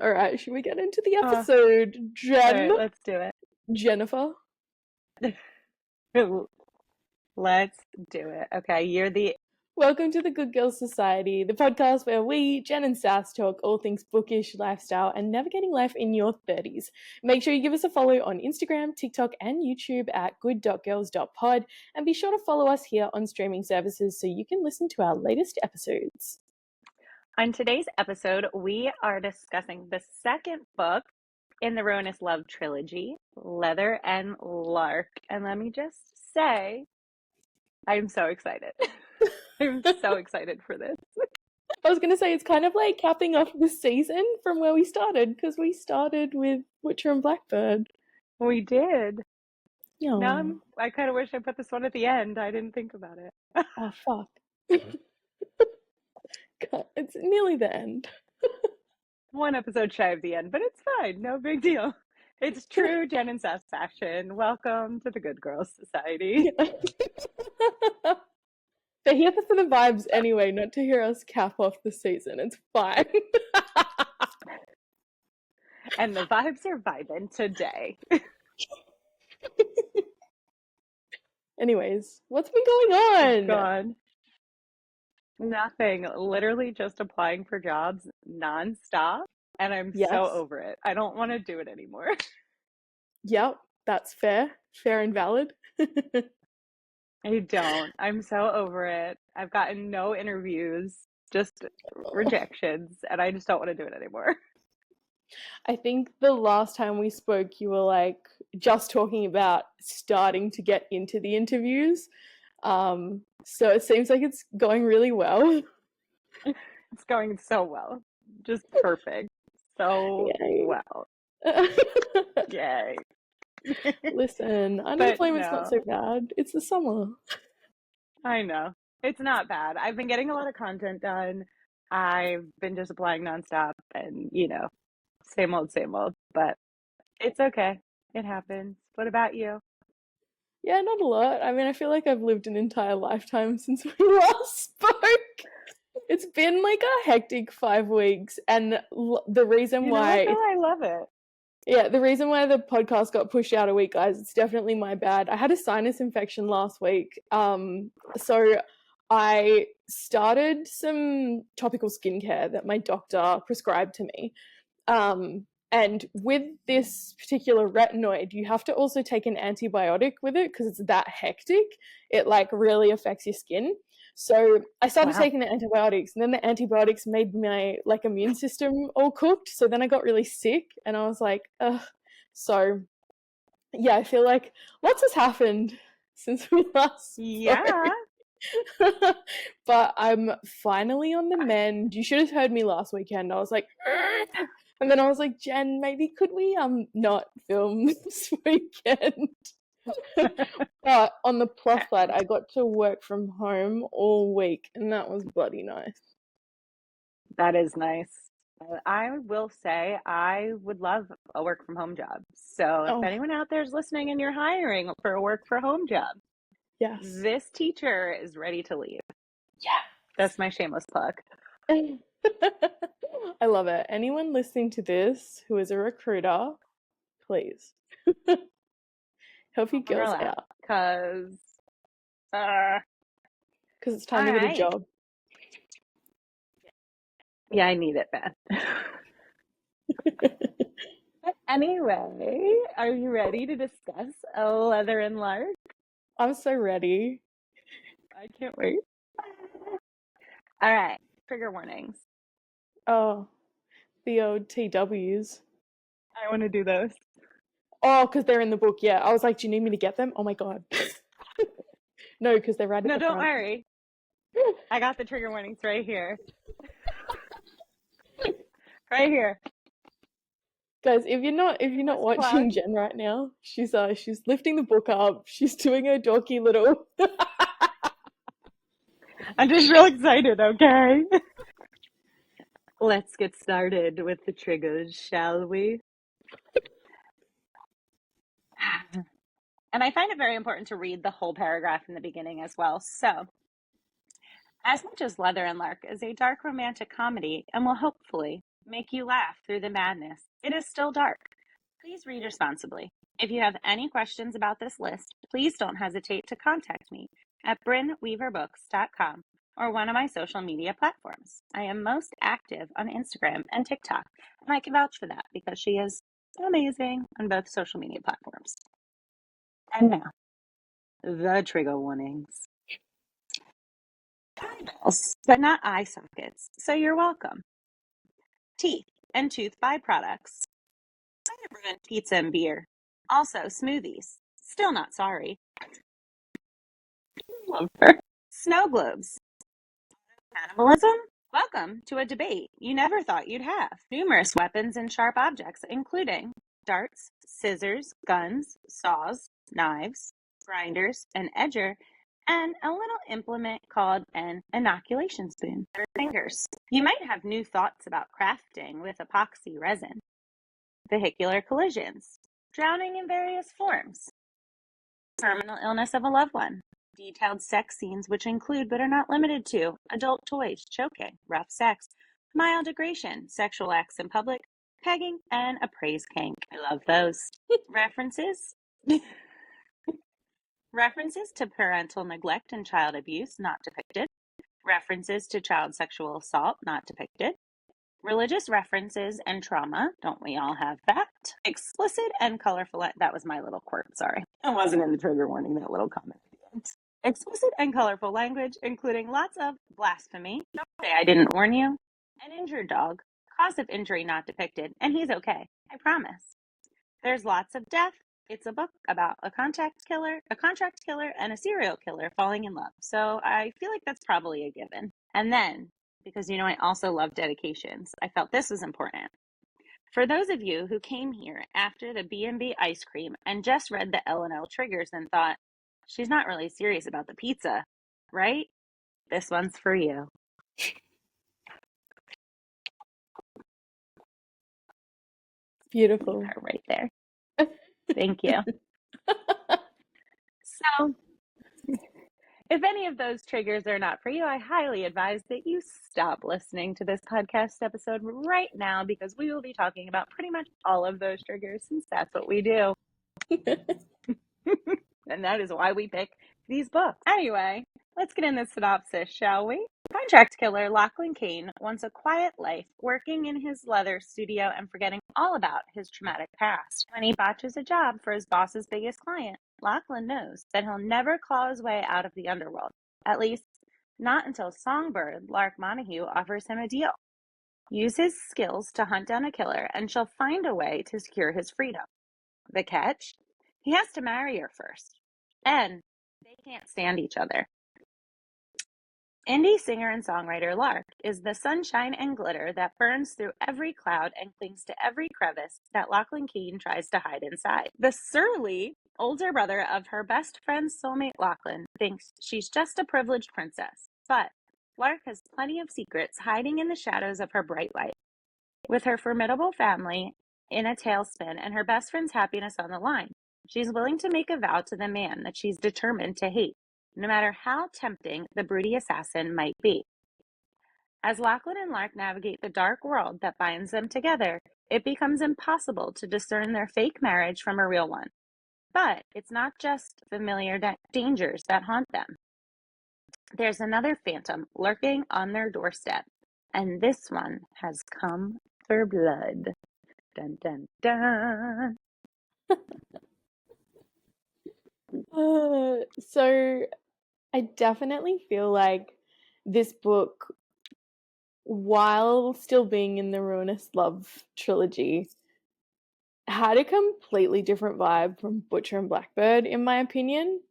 All right, should we get into the Uh, episode, all right, let's do Jennifer? it. Let's do it. Okay, you're the Welcome to the Good Girls Society, the podcast where we, Jen and Sass, talk all things bookish, lifestyle, and navigating life in your 30s. Make sure you give us a follow on Instagram, TikTok, and YouTube at good.girls.pod, and be sure to follow us here on streaming services so you can listen to our latest episodes. On today's episode, we are discussing the second book in the Ruinous Love Trilogy, Leather and Lark. And let me just say, I'm so excited. I'm so excited for this. I was going to say it's kind of like capping off the season from where we started, because we started with Witcher and Blackbird. We did. Yeah. Now I kind of wish I put this one at the end. I didn't think about it. Oh, fuck. God, it's nearly the end. One episode shy of the end, but it's fine. No big deal. It's true Jen and Sass fashion. Welcome to the Good Girls Society. They're here for the vibes anyway, not to hear us cap off the season. It's fine. And the vibes are vibing today. Anyways, what's been going on? Gone. Nothing. Literally just applying for jobs nonstop. And I'm so over it. I don't want to do it anymore. Yep, that's fair. Fair and valid. I don't. I'm so over it. I've gotten no interviews, just rejections, and I just don't want to do it anymore. I think the last time we spoke, you were like just talking about starting to get into the interviews. So it seems like it's going really well. It's going so well. Just perfect. So Yay. well. Yay. Listen, unemployment's not so bad. It's the summer. I know. It's not bad. I've been getting a lot of content done. I've been just applying nonstop and, same old, but it's okay. It happens. What about you? Yeah, not a lot. I mean, I feel like I've lived an entire lifetime since we last spoke. It's been like a hectic 5 weeks, and the reason why... I love it. Yeah, the reason why the podcast got pushed out a week, guys, it's definitely my bad. I had a sinus infection last week, so I started some topical skincare that my doctor prescribed to me. And with this particular retinoid, you have to also take an antibiotic with it because it's that hectic. It like really affects your skin. So I started taking the antibiotics, and then the antibiotics made my like immune system all cooked. So then I got really sick, and I was like, ugh. So yeah, I feel like lots has happened since we last spoke. Yeah. But I'm finally on the mend. You should have heard me last weekend. I was like, ugh. And then I was like, Jen, maybe could we not film this weekend? But on the plus side, I got to work from home all week, and that was bloody nice. That is nice. I will say I would love a work from home job. So if anyone out there is listening and you're hiring for a work from home job, yes, this teacher is ready to leave. Yeah. That's my shameless plug. I love it. Anyone listening to this who is a recruiter, please help your girls out. Because it's time to get a job. Yeah, I need it, man. But anyway, are you ready to discuss Leather and Lark? I'm so ready. I can't wait. All right, trigger warnings. Oh, the old TWs. I want to do those. Oh, because they're in the book, yeah. I was like, do you need me to get them? Oh my god. No, because they're right at the front. No, don't worry. I got the trigger warnings right here. Right here. Guys, if you're not watching Jen right now, she's lifting the book up. She's doing her dorky little I'm just real excited, okay? Let's get started with the triggers, shall we? And I find it very important to read the whole paragraph in the beginning as well. So, as much as Leather and Lark is a dark romantic comedy and will hopefully make you laugh through the madness. It is still dark. Please read responsibly. If you have any questions about this list, please don't hesitate to contact me at brynneweaverbooks.com or one of my social media platforms. I am most active on Instagram and TikTok, and I can vouch for that because she is amazing on both social media platforms. And now, the trigger warnings. Eyeballs, but not eye sockets, so you're welcome. Teeth and tooth byproducts. Brand pizza and beer. Also smoothies. Still not sorry. Love her. Snow globes. Cannibalism? Welcome to a debate you never thought you'd have. Numerous weapons and sharp objects, including darts, scissors, guns, saws, knives, grinders, an edger, and a little implement called an inoculation spoon for fingers. You might have new thoughts about crafting with epoxy resin. Vehicular collisions, drowning in various forms, terminal illness of a loved one, detailed sex scenes which include but are not limited to adult toys, choking, rough sex, mild degradation, sexual acts in public, pegging, and a praise kink. I love those. References to parental neglect and child abuse not depicted. References to child sexual assault not depicted. Religious references and trauma. Don't we all have that? Explicit and colorful. That was my little quirk. Sorry. I wasn't in the trigger warning, that little comment at the end. Explicit and colorful language, including lots of blasphemy. Don't say I didn't warn you. An injured dog. Cause of injury not depicted. And he's okay. I promise. There's lots of death. It's a book about a contract killer, and a serial killer falling in love. So I feel like that's probably a given. And then, because I also love dedications, I felt this was important. For those of you who came here after the B&B ice cream and just read the L&L triggers and thought, she's not really serious about the pizza, right? This one's for you. Beautiful. Her right there. Thank you. So, if any of those triggers are not for you, I highly advise that you stop listening to this podcast episode right now because we will be talking about pretty much all of those triggers since that's what we do. And that is why we pick these books. Anyway, let's get in the synopsis, shall we? Contract killer Lachlan Kane wants a quiet life, working in his leather studio and forgetting all about his traumatic past. When he botches a job for his boss's biggest client, Lachlan knows that he'll never claw his way out of the underworld. At least, not until songbird Lark Montague offers him a deal. Use his skills to hunt down a killer, and she'll find a way to secure his freedom. The catch? He has to marry her first. And they can't stand each other. Indie singer and songwriter Lark is the sunshine and glitter that burns through every cloud and clings to every crevice that Lachlan Kane tries to hide inside. The surly older brother of her best friend's soulmate Lachlan thinks she's just a privileged princess, but Lark has plenty of secrets hiding in the shadows of her bright light. With her formidable family in a tailspin and her best friend's happiness on the line, she's willing to make a vow to the man that she's determined to hate, no matter how tempting the broody assassin might be. As Lachlan and Lark navigate the dark world that binds them together, it becomes impossible to discern their fake marriage from a real one. But it's not just familiar dangers that haunt them. There's another phantom lurking on their doorstep, and this one has come for blood. Dun, dun, dun. So I definitely feel like this book, while still being in the Ruinous Love Trilogy, had a completely different vibe from Butcher and Blackbird, in my opinion.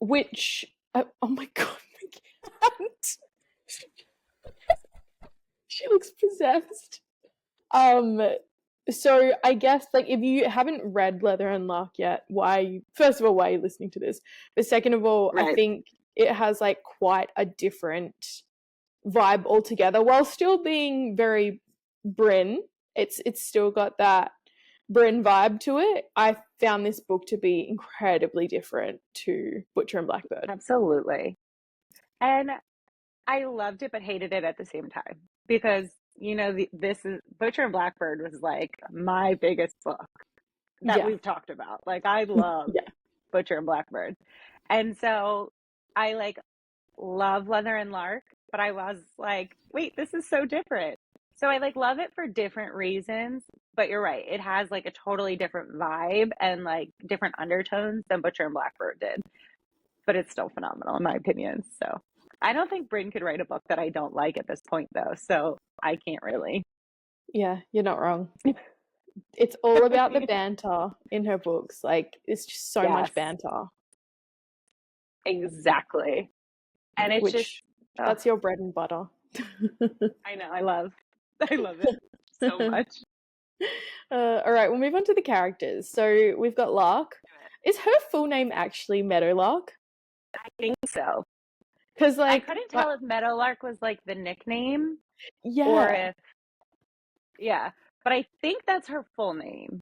Which, oh my god, my cat. She looks possessed. So I guess, like, if you haven't read Leather and Lark yet, first of all, why are you listening to this? But second of all, right. I think it has like quite a different vibe altogether, while still being very Brynne. It's still got that Brynne vibe to it. I found this book to be incredibly different to Butcher and Blackbird. Absolutely. And I loved it but hated it at the same time. because this is Butcher and Blackbird was like my biggest book that Yeah. we've talked about. Like I love Yeah. Butcher and Blackbird. And so I like love Leather and Lark, but I was like, wait, this is so different. So I like love it for different reasons, but you're right. It has like a totally different vibe and like different undertones than Butcher and Blackbird did. But it's still phenomenal in my opinion. So I don't think Brynne could write a book that I don't like at this point though. So I can't really. Yeah, you're not wrong. It's all about the banter in her books. Like, it's just so much Yes, banter, exactly. And it's just, which oh, that's your bread and butter. I know, I love it so much. All right, we'll move on to the characters. So we've got Lark. Is her full name actually Meadowlark? I think so. Because, I like, couldn't tell if Meadowlark was like the nickname or yeah, if, yeah, but I think that's her full name.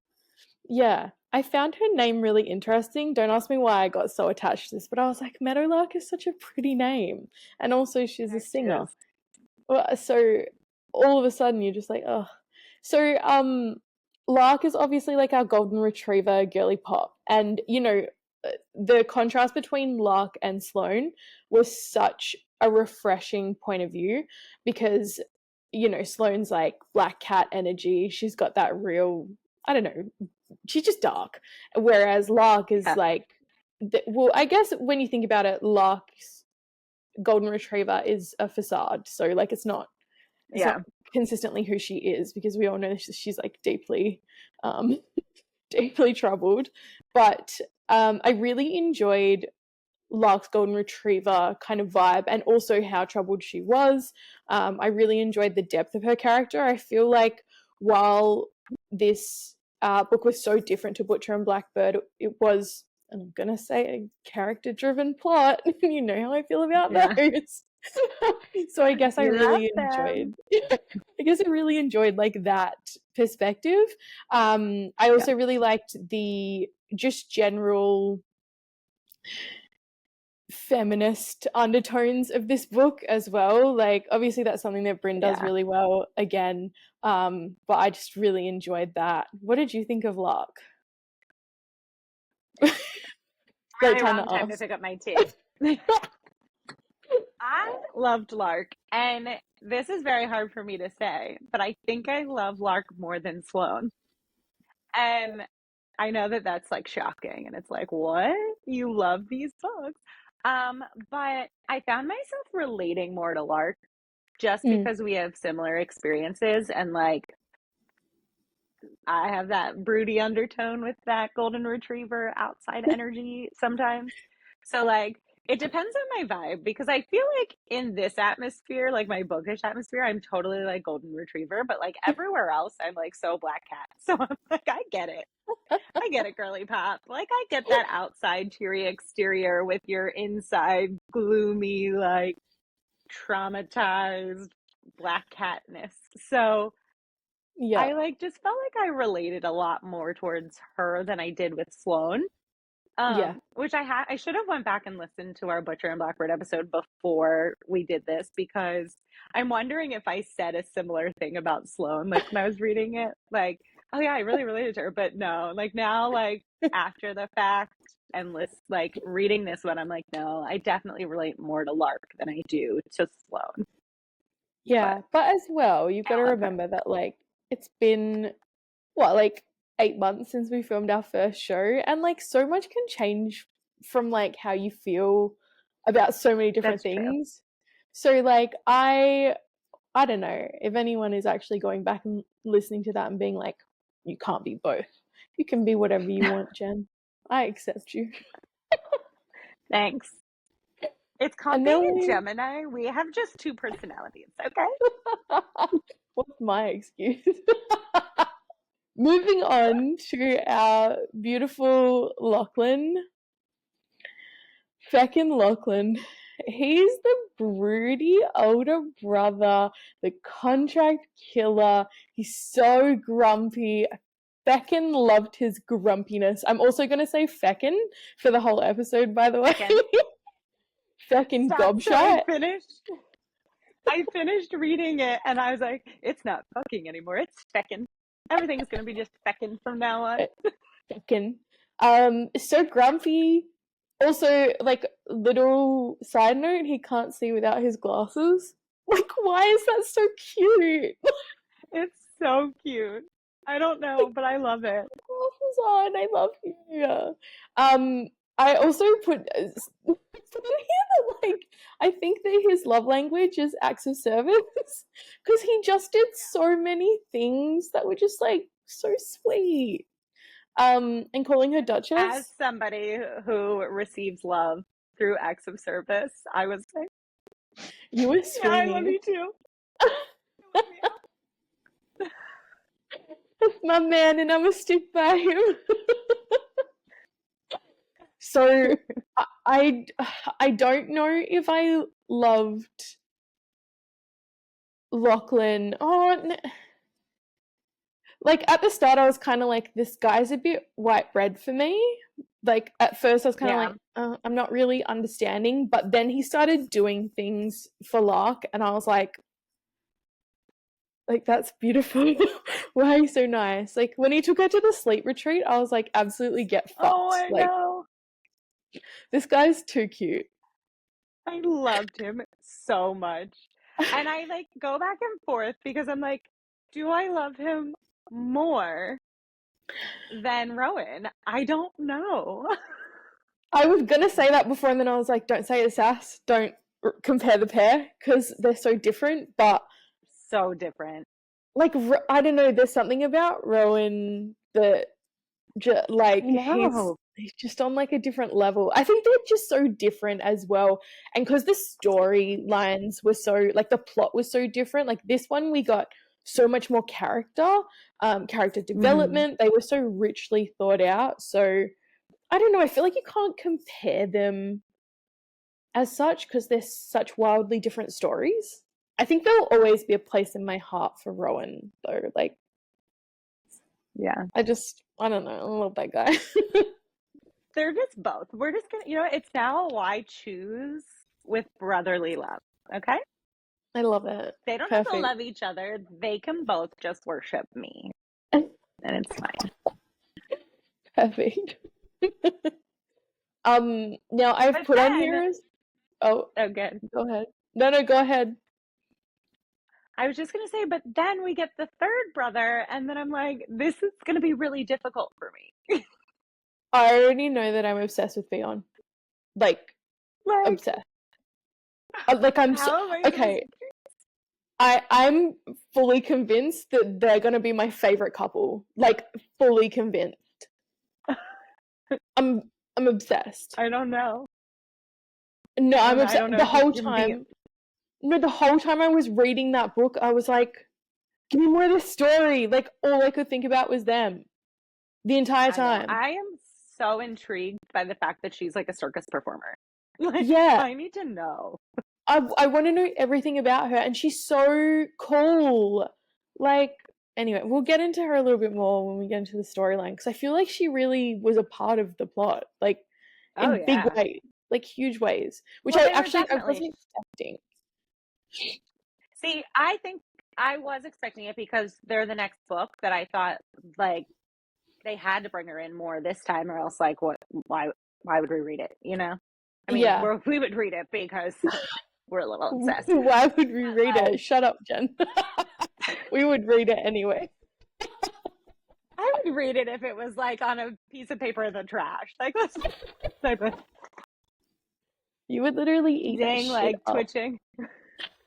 yeah. I found her name really interesting. Don't ask me why I got so attached to this, but I was like, Meadowlark is such a pretty name. And also, she's a She singer. is. Well, so all of a sudden, you're just like, oh. So, Lark is obviously like our golden retriever girly pop. And, the contrast between Lark and Sloane was such a refreshing point of view because, Sloane's like black cat energy. She's got that real, I don't know, she's just dark. Whereas Lark is Yeah. like, well, I guess when you think about it, Lark's golden retriever is a facade. So, like, it's not consistently who she is because we all know she's like deeply deeply troubled. But I really enjoyed Lark's golden retriever kind of vibe and also how troubled she was. I really enjoyed the depth of her character. I feel like while this book was so different to Butcher and Blackbird, it was, and I'm gonna say, a character-driven plot. You know how I feel about those. So I guess I really enjoyed. I guess I really enjoyed like that perspective. I also really liked the just general feminist undertones of this book as well. Like, obviously that's something that Brynne does really well again, but I just really enjoyed that. What did you think of Lark? Really wrong time to pick up my tea. I loved Lark, and this is very hard for me to say, but I think I love Lark more than Sloane. And I know that that's like shocking, and it's like, what? You love these books? But I found myself relating more to Lark just because we have similar experiences, and like I have that broody undertone with that golden retriever outside energy sometimes. So like it depends on my vibe because I feel like in this atmosphere, like my bookish atmosphere, I'm totally like golden retriever, but like everywhere else I'm like so black cat. So I'm like, I get it. I get it, girly pop. Like I get that outside cheery exterior with your inside gloomy, like traumatized black catness. So I like just felt like I related a lot more towards her than I did with Sloane. Which I should have went back and listened to our Butcher and Blackbird episode before we did this because I'm wondering if I said a similar thing about Sloane, like when I was reading it, like, oh yeah, I really related to her, but no, like now, like after the fact and like reading this one, I'm like, no, I definitely relate more to Lark than I do to Sloane. Yeah, but as well, you've got to remember that like it's been like 8 months since we filmed our first show, and like so much can change from like how you feel about so many different things. So like I don't know if anyone is actually going back and listening to that and being like, you can't be both. You can be whatever you want, Jen. I accept you. Thanks. It's called being a Gemini. We have just two personalities, okay? What's my excuse? Moving on to our beautiful Lachlan. Feckin' Lachlan. He's the broody older brother, the contract killer. He's so grumpy. Feckin' loved his grumpiness. I'm also going to say feckin' for the whole episode, by the way. Feckin' gobshite. Finish. I finished reading it and I was like, it's not fucking anymore. It's feckin'. Everything's gonna be just feckin' from now on. Fucking. So grumpy. Also, like, little side note, he can't see without his glasses. Like, why is that so cute? It's so cute. I don't know, but I love it. Glasses on, I love you. I also put something here that, like, I think that his love language is acts of service because he just did so many things that were just like so sweet. And calling her As Duchess. somebody who receives love through acts of service, I was like, You were yeah, I love Sweeney. you too. That's my man, and I'ma stick by him. So I don't know if I loved Lachlan. Like at the start, I was kind of like, this guy's a bit white bread for me. Like at first, I was kind of like, I'm not really understanding. But then he started doing things for Lark, and I was like, that's beautiful. Why are you so nice? Like when he took her to the sleep retreat, I was like, absolutely get fucked. Oh, I like know. this guy's too cute. I loved him so much. And I like go back and forth because I'm like, do I love him more than Rowan? I don't know. I was gonna say that before, and then I was like, don't say it's sass. Don't compare the pair because they're so different. But So different. like, I don't know. There's something about Rowan that, like, he's just on like a different level. I think they're just so different as well, and because the storylines were so like the plot was so different. Like this one, we got so much more character development. They were so richly thought out. So I don't know. I feel like you can't compare them as such because they're such wildly different stories. I think there'll always be a place in my heart for Rowan, though. Like, yeah, I don't know. I love that guy. they're just both. We're just gonna, it's now why choose with brotherly love. Okay, I love it. they don't have to love each other. They can both just worship me, and it's fine. Perfect. Now I've put on here as good. Go ahead. No, go ahead. I was just gonna say, but then we get the third brother, and then I'm like, this is gonna be really difficult for me. I already know that I'm obsessed with Beyond. Like obsessed. Like I'm okay. I'm fully convinced that they're gonna be my favorite couple. Like fully convinced. I'm obsessed. I don't know. No, I'm obsessed. The whole time. No, the whole time I was reading that book, I was like, give me more of the story. Like all I could think about was them. The entire time. I am so intrigued by the fact that she's like a circus performer. Like, yeah. I need to know. I want to know everything about her, and she's so cool. Like, anyway, we'll get into her a little bit more when we get into the storyline, because I feel like she really was a part of the plot, like, in big ways, like, huge ways, which I wasn't expecting. See, I think I was expecting it because they're the next book that I thought, like, they had to bring her in more this time, or else, like, why would we read it, I mean, we would read it because we're a little obsessed. Why would we read it? Shut up, Jen. We would read it anyway. I would read it if it was like on a piece of paper in the trash. Like, that's type of. You would literally eat dang, like up. Twitching.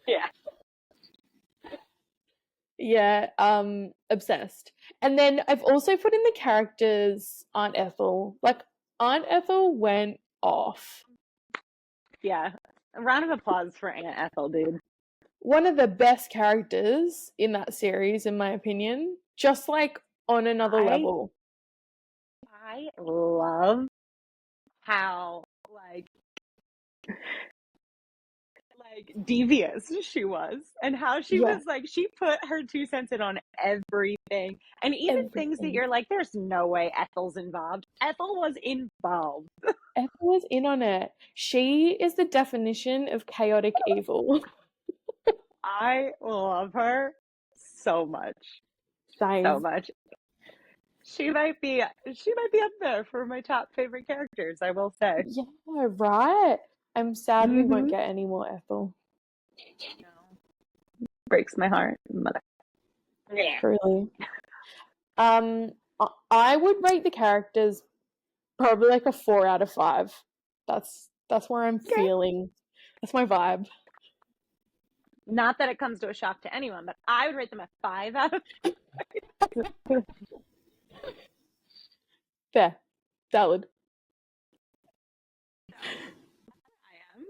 Yeah. Yeah, obsessed. And then I've also put in the characters Aunt Ethel. Like, Aunt Ethel went off. Yeah. A round of applause for Aunt Ethel, dude. One of the best characters in that series, in my opinion. Just, like, on another level. I love how, like devious she was, and how she was like, she put her 2 cents in on everything, and even things that you're like, there's no way Ethel's involved. Ethel was involved. Ethel was in on it. She is the definition of chaotic evil. I love her so much. So Same. much. She might be up there for my top favorite characters, I will say. Yeah, right. I'm sad we won't Mm-hmm. get any more Ethel. No. Breaks my heart, mother. Yeah. Truly. I would rate the characters probably like a 4 out of 5. That's where I'm Okay. feeling. That's my vibe. Not that it comes to a shock to anyone, but I would rate them a 5 out of 5. Fair. Valid. So, I am.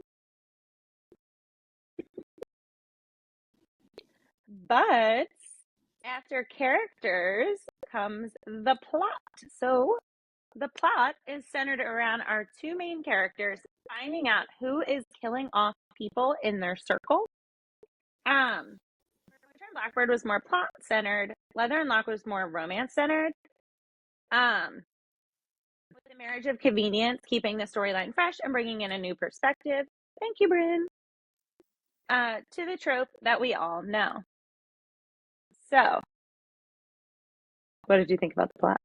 But after characters comes the plot. So the plot is centered around our two main characters finding out who is killing off people in their circle. Witcher and Blackbird was more plot centered. Leather and Locke was more romance centered. With the marriage of convenience, keeping the storyline fresh and bringing in a new perspective. Thank you, Brynne. To the trope that we all know. So, what did you think about the plot?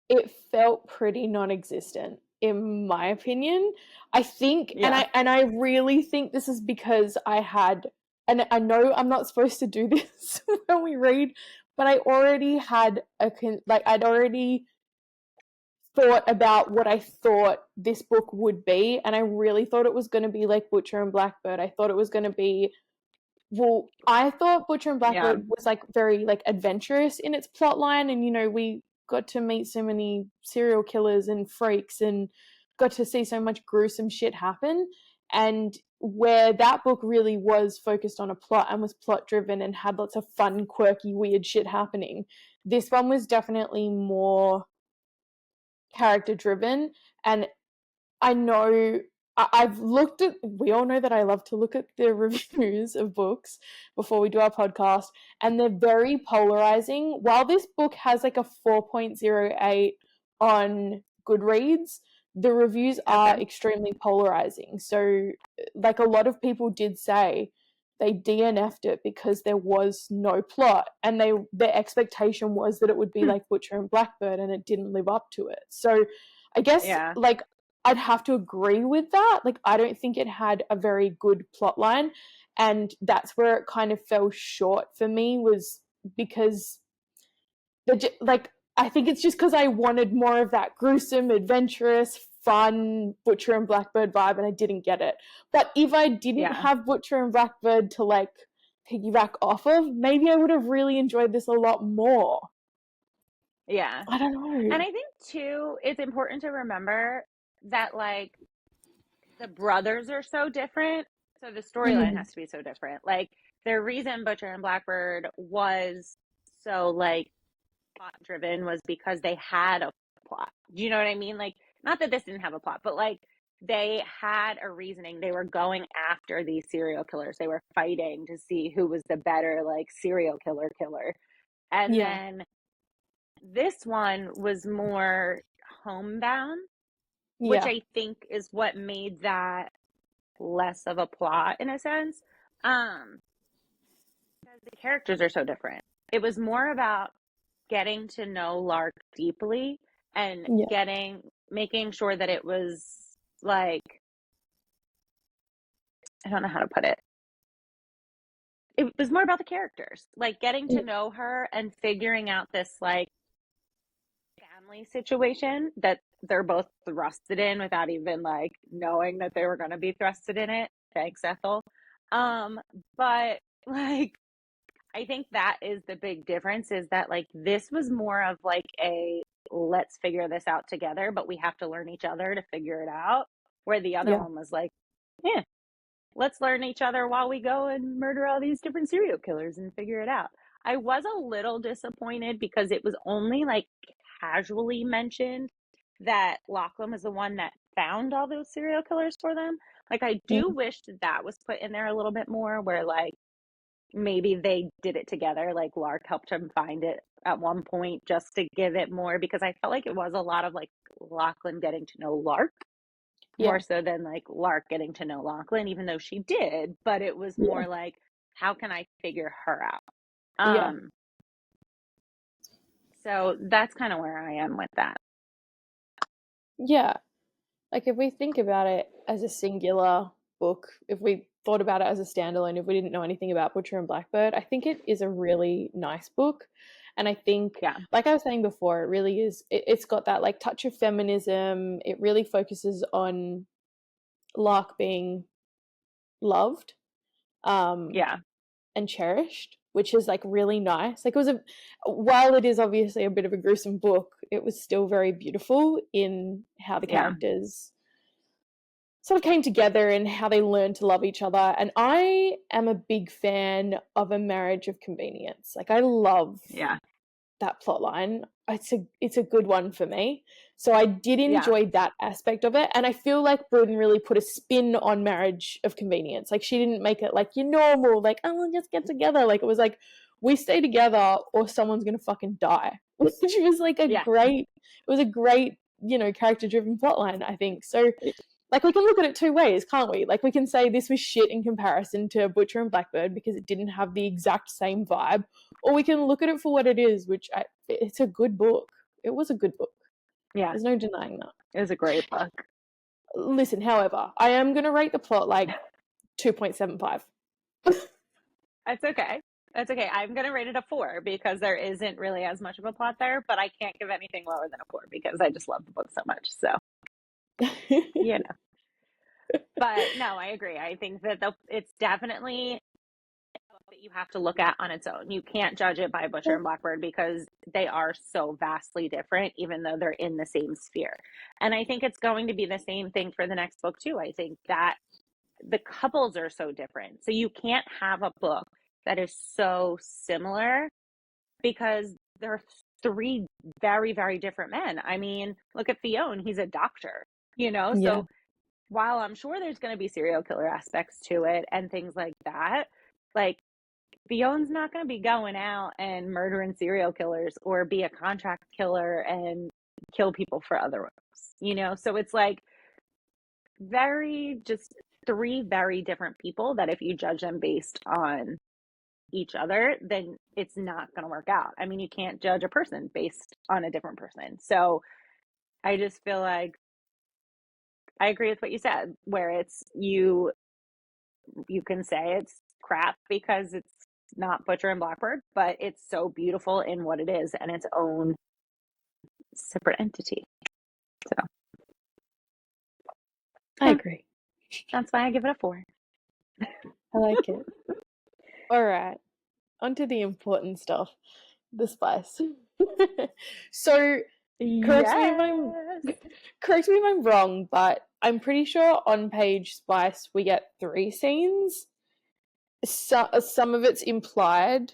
It felt pretty non-existent in my opinion. I think, Yeah. and I really think this is because I had, and I know I'm not supposed to do this when we read, but I already had I'd already thought about what I thought this book would be, and I really thought it was going to be like Butcher and Blackbird. I thought it was going to be, well, I thought Butcher and Yeah. Blackbird was like very like adventurous in its plot line, and we got to meet so many serial killers and freaks and got to see so much gruesome shit happen. And where that book really was focused on a plot and was plot driven and had lots of fun, quirky, weird shit happening, this one was definitely more character driven. And I know I've looked at, we all know that I love to look at the reviews of books before we do our podcast, and they're very polarizing. While this book has like a 4.08 on Goodreads, the reviews are Okay. extremely polarizing. So, like, a lot of people did say they DNF'd it because there was no plot, and their expectation was that it would be like Butcher and Blackbird, and it didn't live up to it. So, I guess, Yeah. like, I'd have to agree with that. Like, I don't think it had a very good plot line, and that's where it kind of fell short for me, was because I think it's just because I wanted more of that gruesome, adventurous, fun Butcher and Blackbird vibe, and I didn't get it. But if I didn't have Butcher and Blackbird to like piggyback off of, maybe I would have really enjoyed this a lot more. Yeah. I don't know. And I think too, it's important to remember that like the brothers are so different, so the storyline has to be so different. Like the reason Butcher and Blackbird was so like plot driven was because they had a plot. Do you know what I mean? Like, not that this didn't have a plot, but like they had a reasoning. They were going after these serial killers. They were fighting to see who was the better like serial killer. And then this one was more homebound, which I think is what made that less of a plot in a sense. Because the characters are so different. It was more about getting to know Lark deeply and making sure that it was like, I don't know how to put it. It was more about the characters, like getting to know her and figuring out this like family situation that they're both thrusted in without even like knowing that they were going to be thrusted in it. Thanks, Ethel. But like, I think that is the big difference, is that like this was more of like a let's figure this out together, but we have to learn each other to figure it out. Where the other one was like, yeah, let's learn each other while we go and murder all these different serial killers and figure it out. I was a little disappointed because it was only like casually mentioned that Lachlan was the one that found all those serial killers for them. Like, I do wish that was put in there a little bit more, where like maybe they did it together, like Lark helped him find it at one point just to give it more, because I felt like it was a lot of like Lachlan getting to know Lark. more so than like Lark getting to know Lachlan, even though she did, but it was more like, how can I figure her out? So that's kind of where I am with that. Yeah. Like if we think about it as a singular book, if we thought about it as a standalone, if we didn't know anything about Butcher and Blackbird, I think it is a really nice book. And I think, like I was saying before, it really is, it's got that like touch of feminism. It really focuses on Lark being loved and cherished, which is like really nice. Like it was while it is obviously a bit of a gruesome book, it was still very beautiful in how the characters sort of came together and how they learned to love each other. And I am a big fan of a marriage of convenience. Like I love that plot line. It's a good one for me. So I did enjoy that aspect of it. And I feel like Brynne really put a spin on marriage of convenience. Like she didn't make it like your normal, like, oh, we'll just get together. Like it was like, we stay together or someone's going to fucking die. Which was like it was a great, character driven plot line, I think. So like we can look at it two ways, can't we? Like we can say this was shit in comparison to Butcher and Blackbird because it didn't have the exact same vibe, or we can look at it for what it is, which it's a good book. It was a good book. Yeah. There's no denying that. It was a great book. Listen, however, I am going to rate the plot like 2.75. That's okay. That's okay. I'm going to rate it a 4 because there isn't really as much of a plot there, but I can't give anything lower than a 4 because I just love the book so much. So, But no, I agree. I think that it's definitely a book that you have to look at on its own. You can't judge it by Butcher and Blackbird because they are so vastly different, even though they're in the same sphere. And I think it's going to be the same thing for the next book too. I think that the couples are so different. So you can't have a book that is so similar because they're 3 very, very different men. I mean, look at Fionn. He's a doctor, So while I'm sure there's going to be serial killer aspects to it and things like that, like Fionn's not going to be going out and murdering serial killers or be a contract killer and kill people for other ones, So it's like just 3 very different people that if you judge them based on each other, then it's not going to work out. I mean, you can't judge a person based on a different person. So I just feel like I agree with what you said, where it's you can say it's crap because it's not Butcher and Blackbird, but it's so beautiful in what it is and its own separate entity. So I agree. That's why I give it a 4. I like it. All right. On to the important stuff. The spice. So correct me if I'm wrong, but I'm pretty sure on page spice we get 3 scenes. Some of it's implied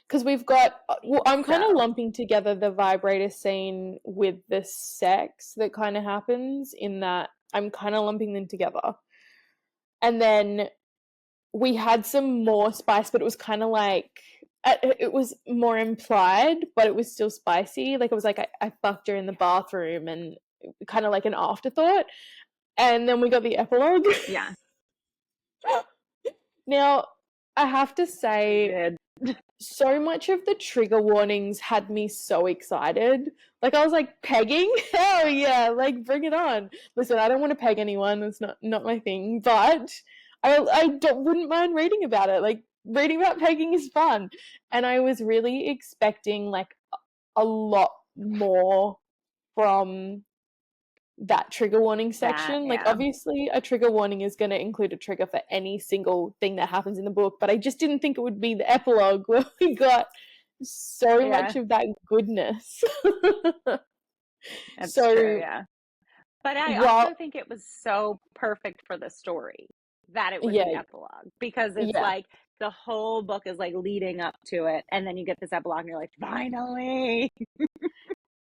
because we've got. Well, I'm kind of lumping together the vibrator scene with the sex that kind of happens in that. I'm kind of lumping them together, and then we had some more spice, but it was kind of like. It was more implied, but it was still spicy. Like it was like I fucked her in the bathroom and kind of like an afterthought. And then we got the epilogue. Yeah. Now, I have to say, so much of the trigger warnings had me so excited. Like I was like, pegging? Hell yeah, like bring it on. Listen, I don't want to peg anyone. That's not my thing. But I wouldn't mind reading about it. Like, reading about pegging is fun. And I was really expecting like a lot more from that trigger warning section. Like obviously a trigger warning is going to include a trigger for any single thing that happens in the book, but I just didn't think it would be the epilogue where we got so much of that goodness. That's true, yeah. But I also think it was so perfect for the story that it was the epilogue because it's like the whole book is like leading up to it and then you get this epilogue and you're like, finally.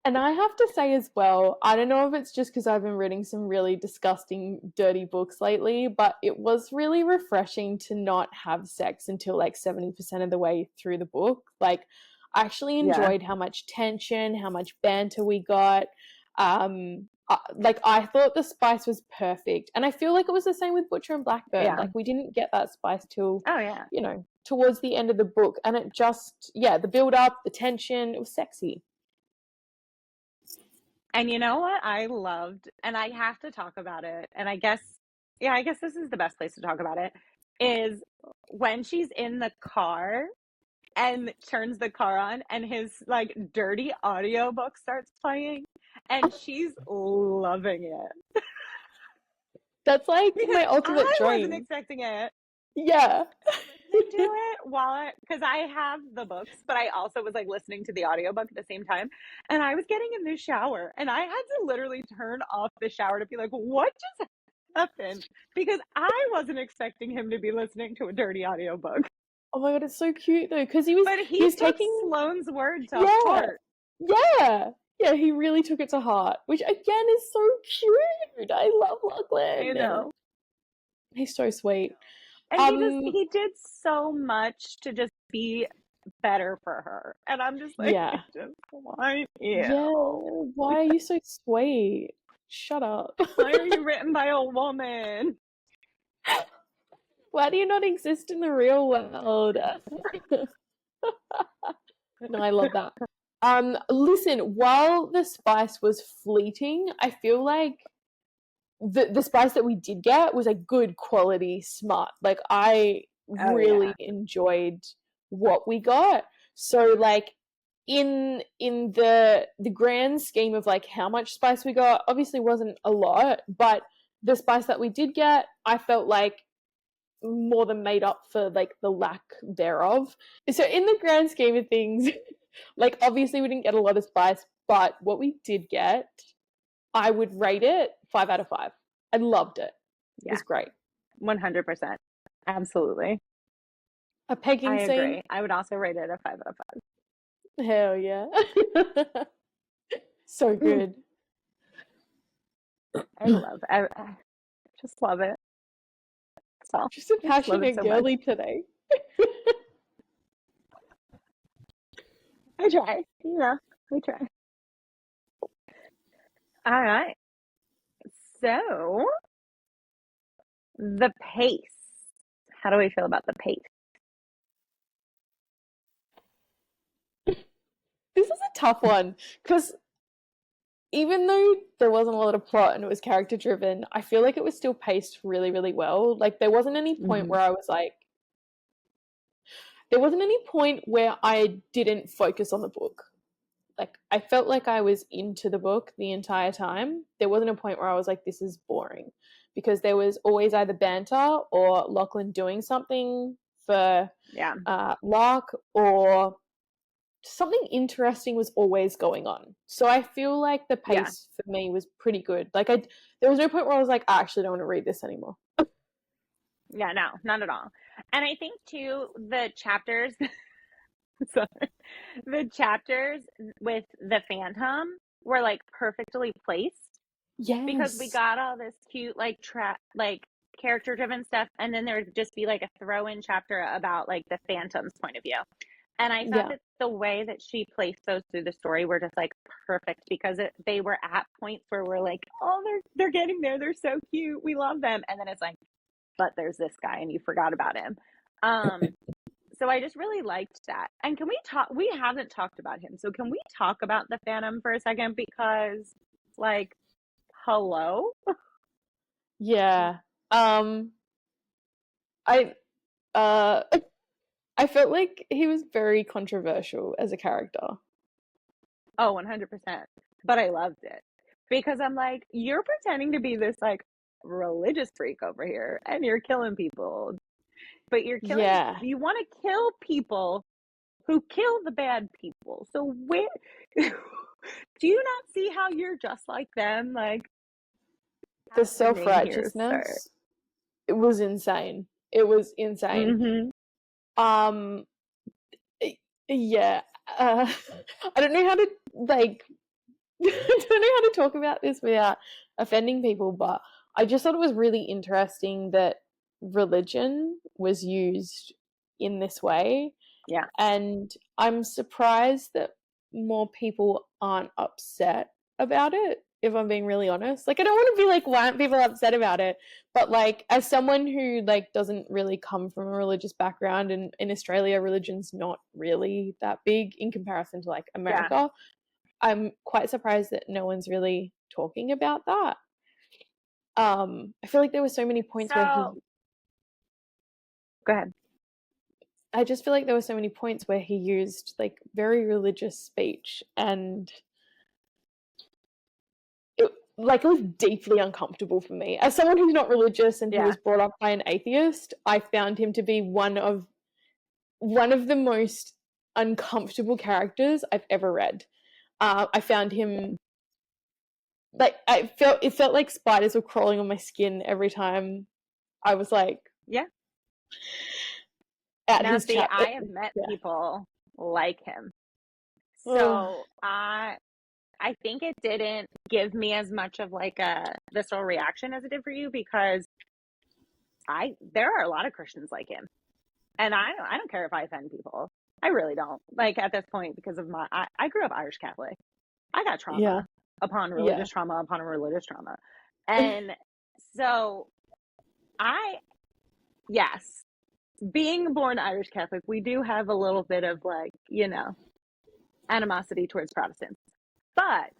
And I have to say as well, I don't know if it's just because I've been reading some really disgusting, dirty books lately, but it was really refreshing to not have sex until like 70% of the way through the book. Like, I actually enjoyed how much tension, how much banter we got. like I thought the spice was perfect, and I feel like it was the same with Butcher and Blackbird. Yeah. Like we didn't get that spice till Oh yeah. Towards the end of the book, and it just the build up, the tension, it was sexy. And you know what I loved, and I have to talk about it, and I guess this is the best place to talk about it, is when she's in the car and turns the car on and his like dirty audiobook starts playing and she's loving it. That's like Because my ultimate I dream. wasn't expecting it. Yeah. Listening to it because I have the books, but I also was like listening to the audiobook at the same time. And I was getting in the shower and I had to literally turn off the shower to be like, what just happened? Because I wasn't expecting him to be listening to a dirty audiobook. Oh my god, it's so cute though, because he was took taking Sloane's word to heart. Yeah, he really took it to heart, which again is so cute. I love Lachlan. I know. He's so sweet. And he did so much to just be better for her. And I'm just like, I just want you. Yeah, why are you so sweet? Shut up. Why are you written by a woman? Why do you not exist in the real world? No, I love that. Listen, while the spice was fleeting, I feel like the spice that we did get was a good quality SMUT. Like I really enjoyed what we got. So like in the grand scheme of like how much spice we got, obviously wasn't a lot, but the spice that we did get, I felt like more than made up for like the lack thereof. So in the grand scheme of things, like obviously we didn't get a lot of spice, but what we did get, I would rate it 5 out of 5. I loved it. It was great. 100%. Absolutely. A pegging I scene. agree. I would also rate it a 5 out of 5. Hell yeah. So good. I just love it. So, just a passionate girly today. I try. I try. All right. So, the pace. How do we feel about the pace? This is a tough one because even though there wasn't a lot of plot and it was character driven, I feel like it was still paced really, really well. Like there wasn't any point where I was like, there wasn't any point where I didn't focus on the book. Like I felt like I was into the book the entire time. There wasn't a point where I was like, this is boring, because there was always either banter or Lachlan doing something for Lark, or something interesting was always going on. So I feel like the pace for me was pretty good. Like there was no point where I was like, I actually don't want to read this anymore. Yeah, no, not at all. And I think too, the chapters the chapters with the Phantom were like perfectly placed. Yes. Because we got all this cute like character driven stuff, and then there would just be like a throw in chapter about like the Phantom's point of view. And I thought that the way that she placed those through the story were just like perfect, because they were at points where we're like, oh, they're getting there, they're so cute, we love them, and then it's like, but there's this guy and you forgot about him. So I just really liked that. And can we talk? We haven't talked about him, so can we talk about the Phantom for a second? Because like, hello. Yeah. I felt like he was very controversial as a character. Oh, 100%. But I loved it, because I'm like, you're pretending to be this like religious freak over here and you're killing people, but you're killing, you want to kill people who kill the bad people. So where do you not see how you're just like them? Like the self-righteousness, it was insane. It was insane. I don't know how to like I don't know how to talk about this without offending people, but I just thought it was really interesting that religion was used in this way. Yeah. And I'm surprised that more people aren't upset about it. if I'm being really honest. Like, I don't want to be like, why aren't people upset about it? But like, as someone who like doesn't really come from a religious background, and in Australia, religion's not really that big in comparison to like Yeah. America, I'm quite surprised that no one's really talking about that. I feel like there were so many points where So go ahead. I just feel like there were so many points where he used like very religious speech, and it was deeply uncomfortable for me. As someone who's not religious and who Yeah. was brought up by an atheist, I found him to be one of the most uncomfortable characters I've ever read. I found him like it felt like spiders were crawling on my skin every time I was like Yeah. at Now, his see, chat. I have met Yeah. people like him. Oh, So I think it didn't give me as much of like a visceral reaction as it did for you, because there are a lot of Christians like him. And I don't care if I offend people. I really don't. Like at this point, because of I grew up Irish Catholic. I got yeah, trauma upon yeah, religious trauma upon religious trauma. And so yes, being born Irish Catholic, we do have a little bit of like, animosity towards Protestants. But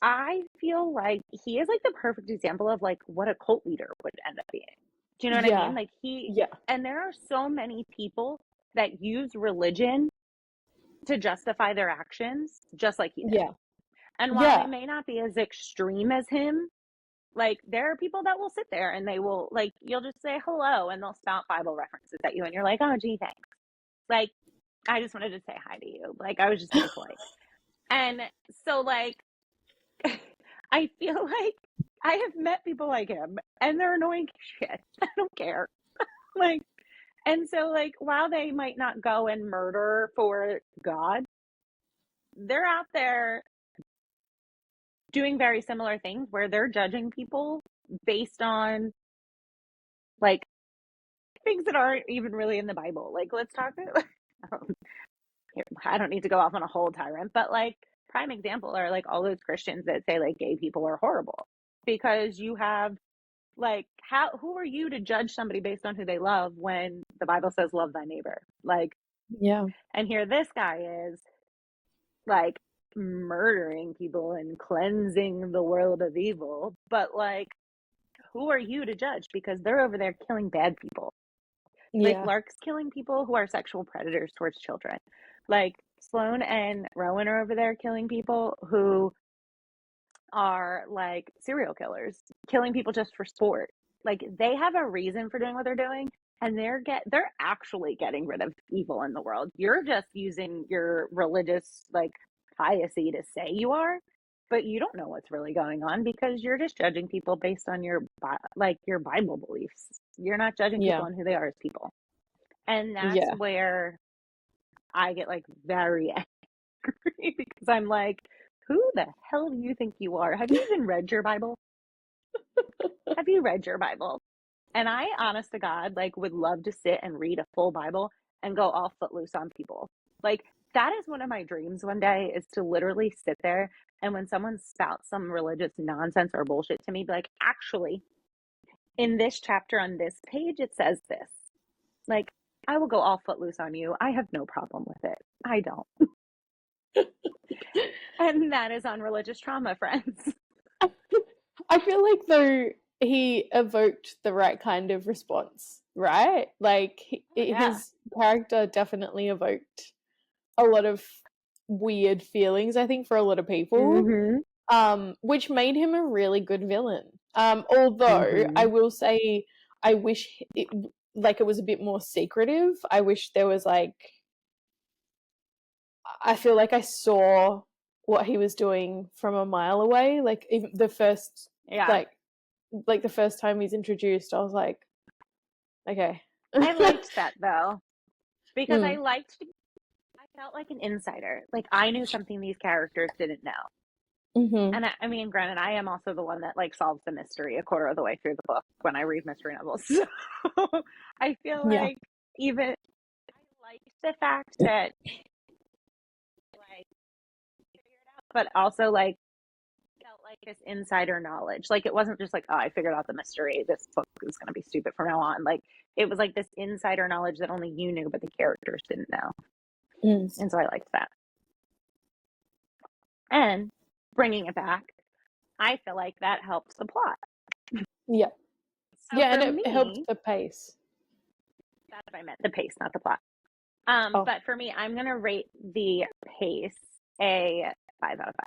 I feel like he is like the perfect example of like what a cult leader would end up being. Do you know what I mean? yeah, Like yeah, and there are so many people that use religion to justify their actions, just like he did. yeah, And while they yeah, may not be as extreme as him, like there are people that will sit there and they will like, you'll just say hello and they'll spout Bible references at you and you're like, oh gee, thanks. Like, I just wanted to say hi to you. Like, I was just being polite. And so like I feel like I have met people like him and they're annoying shit. I don't care. Like, and so like while they might not go and murder for God, they're out there doing very similar things where they're judging people based on like things that aren't even really in the Bible. Like, let's talk. I don't need to go off on a whole tyrant, but like prime example are like all those Christians that say like gay people are horrible, because you have like who are you to judge somebody based on who they love when the Bible says love thy neighbor? Like, yeah, and here this guy is like murdering people and cleansing the world of evil, but like who are you to judge, because they're over there killing bad people. Like yeah, Lark's killing people who are sexual predators towards children. Like Sloane and Rowan are over there killing people who are like serial killers, killing people just for sport. Like they have a reason for doing what they're doing, and they're actually getting rid of evil in the world. You're just using your religious like piety to say you are, but you don't know what's really going on because you're just judging people based on your your Bible beliefs. You're not judging people yeah, on who they are as people. And that's yeah. where I get like very angry because I'm like, who the hell do you think you are? Have you even read your Bible? Have you read your Bible? And I, honest to God, like would love to sit and read a full Bible and go all footloose on people. Like that is one of my dreams one day, is to literally sit there and when someone spouts some religious nonsense or bullshit to me, be like, actually, in this chapter on this page, it says this. Like, I will go all footloose on you. I have no problem with it. I don't. And that is on religious trauma, friends. I feel like though he evoked the right kind of response, right? Like Yeah. his character definitely evoked a lot of weird feelings, I think, for a lot of people, Mm-hmm. which made him a really good villain. Although I Mm-hmm. will say, I wish it was a bit more secretive. I wish there was like, I feel like I saw what he was doing from a mile away. Like even the first, Yeah. like the first time he's introduced, I was like, okay. I liked that though, because Mm, I felt like an insider. Like I knew something these characters didn't know. mm-hmm. And I mean, granted, I am also the one that like solves the mystery a quarter of the way through the book when I read mystery novels. So I feel Yeah, like even I liked the fact that like, but also like like this insider knowledge. Like it wasn't just like, oh, I figured out the mystery. This book is going to be stupid from now on. Like it was like this insider knowledge that only you knew, but the characters didn't know. And so I liked that. And bringing it back, I feel like that helps the plot. Yeah. So yeah, for and it helped the pace. That's what I meant, the pace, not the plot. But for me, I'm going to rate the pace a 5 out of 5.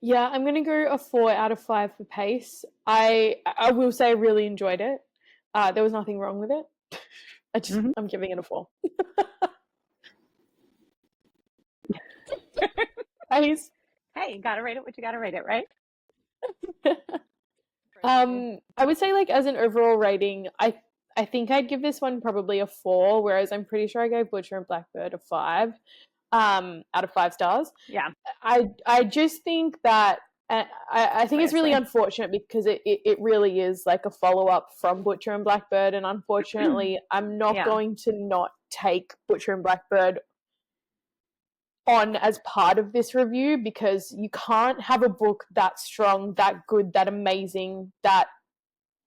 Yeah, I'm going to go a 4 out of 5 for pace. I will say I really enjoyed it. There was nothing wrong with it. I'm giving it a 4. Pace. Hey, you got to rate it what you got to rate it, right? I would say, like, as an overall rating, I think I'd give this one probably a 4, whereas I'm pretty sure I gave Butcher and Blackbird a 5 out of 5 stars. Yeah. I just think that I think it's really unfortunate because it really is like a follow-up from Butcher and Blackbird, and unfortunately I'm not going to not take Butcher and Blackbird on as part of this review, because you can't have a book that strong, that good, that amazing, that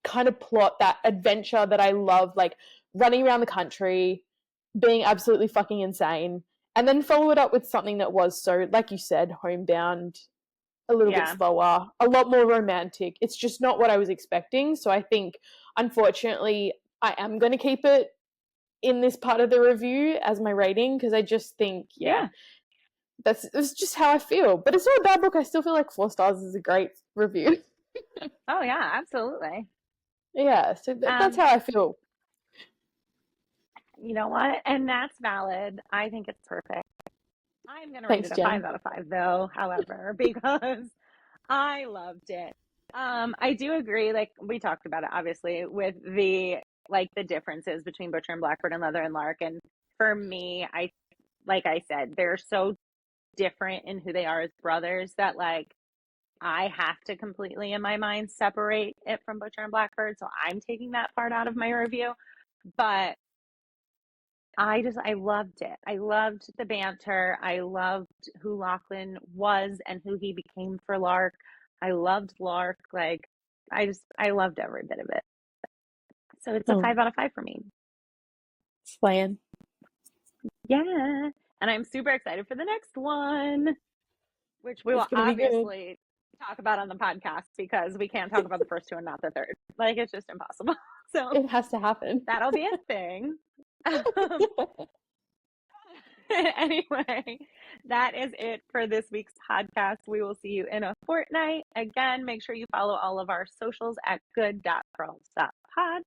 kind of plot, that adventure that I love, like running around the country, being absolutely fucking insane, and then follow it up with something that was so, like you said, homebound, a little bit slower, a lot more romantic. It's just not what I was expecting. So I think, unfortunately, I am going to keep it in this part of the review as my rating, because I just think, that's just how I feel. But it's not a bad book. I still feel like 4 stars is a great review. Oh, yeah, absolutely. Yeah, so that's how I feel. You know what? And that's valid. I think it's perfect. I'm going to rate it a 5 out of 5, though, however, because I loved it. I do agree, like we talked about it, obviously, with the differences between Butcher and Blackbird and Leather and Lark. And for me, like I said, they're so different in who they are as brothers that, like, I have to completely, in my mind, separate it from Butcher and Blackbird. So I'm taking that part out of my review. But I loved it. I loved the banter. I loved who Lachlan was and who he became for Lark. I loved Lark. Like, I loved every bit of it. So it's a 5 out of 5 for me. Slaying. Yeah. And I'm super excited for the next one, which we will obviously talk about on the podcast, because we can't talk about the first 2 and not the third. Like, it's just impossible. So it has to happen. That'll be a thing. Anyway, that is it for this week's podcast. We will see you in a fortnight. Again, make sure you follow all of our socials at good.girls.pod,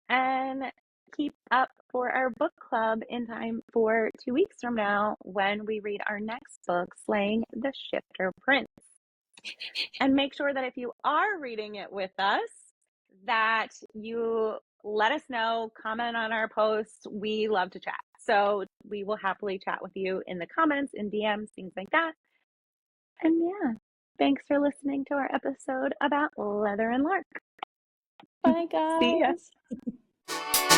and keep up for our book club in time for 2 weeks from now, when we read our next book, Slaying the Shifter Prince. And make sure that if you are reading it with us, that you let us know, comment on our posts. We love to chat. So we will happily chat with you in the comments, in DMs, things like that. And yeah, thanks for listening to our episode about Leather and Lark. Bye, guys. See ya.